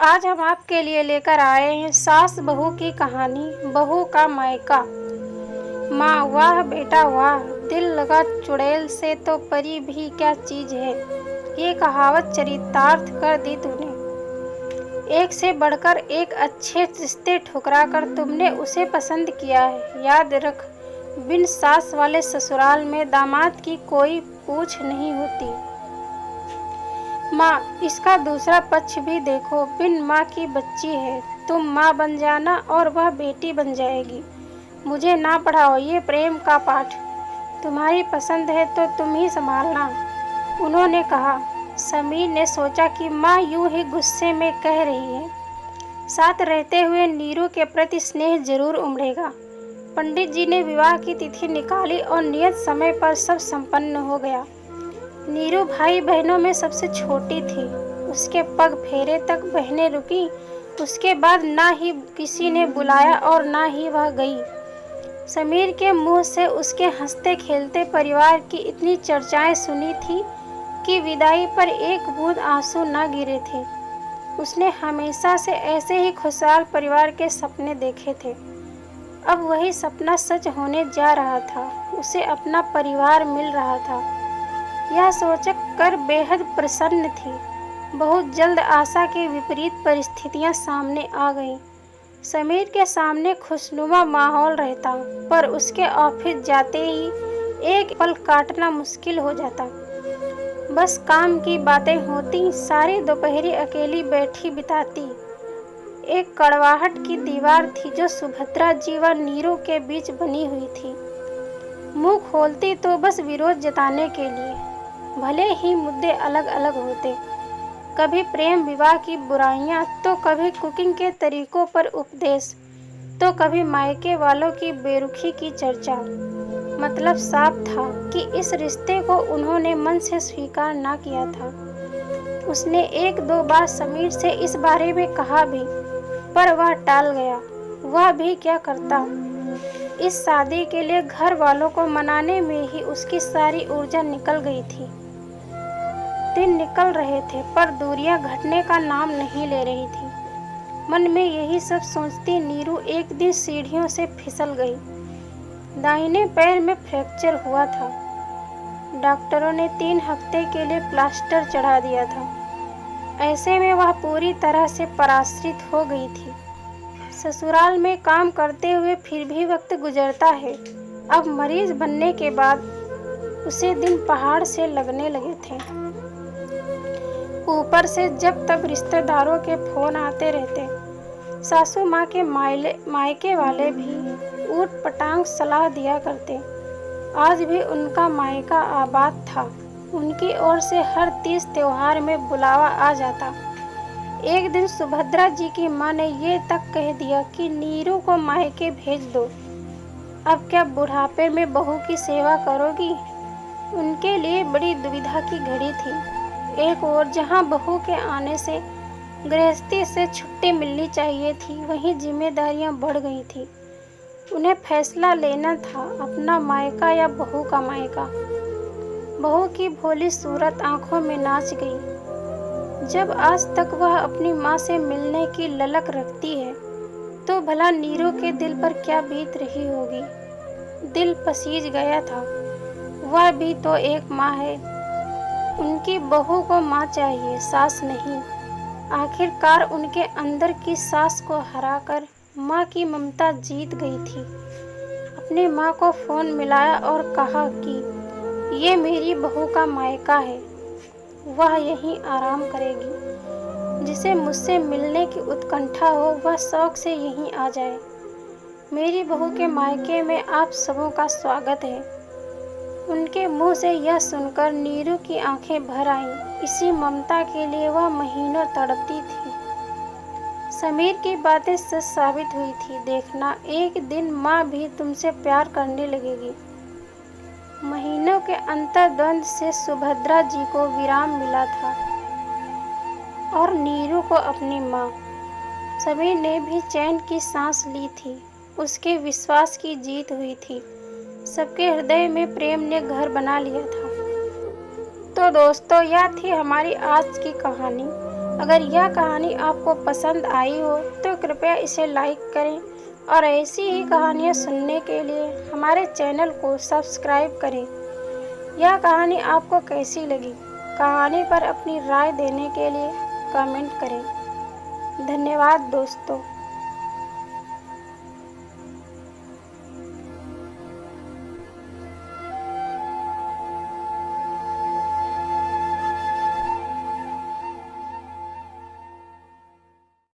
आज हम आपके लिए लेकर आए हैं सास बहू की कहानी, बहू का मायका। माँ वाह बेटा वाह, दिल लगा चुड़ैल से तो परी भी क्या चीज है। ये कहावत चरितार्थ कर दी तूने। एक से बढ़कर एक अच्छे रिश्ते ठुकरा कर तुमने उसे पसंद किया है। याद रख, बिन सास वाले ससुराल में दामाद की कोई पूछ नहीं होती। माँ, इसका दूसरा पक्ष भी देखो। बिन माँ की बच्ची है, तुम माँ बन जाना और वह बेटी बन जाएगी। मुझे ना पढ़ाओ ये प्रेम का पाठ। तुम्हारी पसंद है तो तुम ही संभालना, उन्होंने कहा। समीर ने सोचा कि माँ यूं ही गुस्से में कह रही है, साथ रहते हुए नीरू के प्रति स्नेह जरूर उमड़ेगा। पंडित जी ने विवाह की तिथि निकाली और नियत समय पर सब संपन्न हो गया। नीरू भाई बहनों में सबसे छोटी थी। उसके पग फेरे तक बहनें रुकी। उसके बाद ना ही किसी ने बुलाया और ना ही वह गई। समीर के मुंह से उसके हंसते खेलते परिवार की इतनी चर्चाएं सुनी थी कि विदाई पर एक बूंद आंसू ना गिरे थे। उसने हमेशा से ऐसे ही खुशहाल परिवार के सपने देखे थे। अब वही सपना सच होने जा रहा था। उसे अपना परिवार मिल रहा था। यह सोचकर बेहद प्रसन्न थी। बहुत जल्द आशा के विपरीत परिस्थितियां सामने आ गईं। समीर के सामने खुशनुमा माहौल रहता, पर उसके ऑफिस जाते ही एक पल काटना मुश्किल हो जाता। बस काम की बातें होती। सारी दोपहरी अकेली बैठी बिताती। एक कड़वाहट की दीवार थी जो सुभद्रा जी व नीरू के बीच बनी हुई थी। मुंह खोलती तो बस विरोध जताने के लिए। भले ही मुद्दे अलग अलग होते, कभी प्रेम विवाह की बुराइयां, तो कभी कुकिंग के तरीकों पर उपदेश, तो कभी मायके वालों की बेरुखी की चर्चा। मतलब साफ था कि इस रिश्ते को उन्होंने मन से स्वीकार ना किया था। उसने एक दो बार समीर से इस बारे में कहा भी, पर वह टाल गया। वह भी क्या करता। इस शादी के लिए घर वालों को मनाने में ही उसकी सारी ऊर्जा निकल गई थी। दिन निकल रहे थे, पर दूरियां घटने का नाम नहीं ले रही थी। मन में यही सब सोचती नीरू एक दिन सीढ़ियों से फिसल गई। दाहिने पैर में फ्रैक्चर हुआ था। डॉक्टरों ने 3 हफ्ते के लिए प्लास्टर चढ़ा दिया था। ऐसे में वह पूरी तरह से पराश्रित हो गई थी। ससुराल में काम करते हुए फिर भी वक्त गुजरता है। अब मरीज बनने के बाद उसे दिन पहाड़ से लगने लगे थे। ऊपर से जब तब रिश्तेदारों के फोन आते रहते। सासू माँ के मायके वाले भी ऊट पटांग सलाह दिया करते। आज भी उनका मायका आबाद था। उनकी ओर से हर तीज त्योहार में बुलावा आ जाता। एक दिन सुभद्रा जी की माँ ने ये तक कह दिया कि नीरू को मायके भेज दो। अब क्या बुढ़ापे में बहू की सेवा करोगी। उनके लिए बड़ी दुविधा की घड़ी थी। एक ओर जहाँ बहू के आने से गृहस्थी से छुट्टी मिलनी चाहिए थी, वहीं जिम्मेदारियां बढ़ गई थी। उन्हें फैसला लेना था, अपना मायका या बहू का मायका। बहू की भोली सूरत आंखों में नाच गई। जब आज तक वह अपनी माँ से मिलने की ललक रखती है, तो भला नीरू के दिल पर क्या बीत रही होगी। दिल पसीज गया था। वह भी तो एक माँ है। उनकी बहू को माँ चाहिए, सास नहीं। आखिरकार उनके अंदर की सास को हराकर माँ की ममता जीत गई थी। अपनी माँ को फोन मिलाया और कहा कि ये मेरी बहू का मायका है, वह यहीं आराम करेगी। जिसे मुझसे मिलने की उत्कंठा हो वह शौक से यहीं आ जाए। मेरी बहू के मायके में आप सबों का स्वागत है। उनके मुंह से यह सुनकर नीरू की आंखें भर आईं। इसी ममता के लिए वह महीनों तड़पती थी। समीर की बातें सच साबित हुई थी। देखना, एक दिन माँ भी तुमसे प्यार करने लगेगी। महीनों के अंतर्द्वंद से सुभद्रा जी को विराम मिला था और नीरू को अपनी माँ। समीर ने भी चैन की सांस ली थी। उसके विश्वास की जीत हुई थी। सबके हृदय में प्रेम ने घर बना लिया था। तो दोस्तों, यह थी हमारी आज की कहानी। अगर यह कहानी आपको पसंद आई हो तो कृपया इसे लाइक करें और ऐसी ही कहानियाँ सुनने के लिए हमारे चैनल को सब्सक्राइब करें। यह कहानी आपको कैसी लगी? कहानी पर अपनी राय देने के लिए कमेंट करें। धन्यवाद दोस्तों।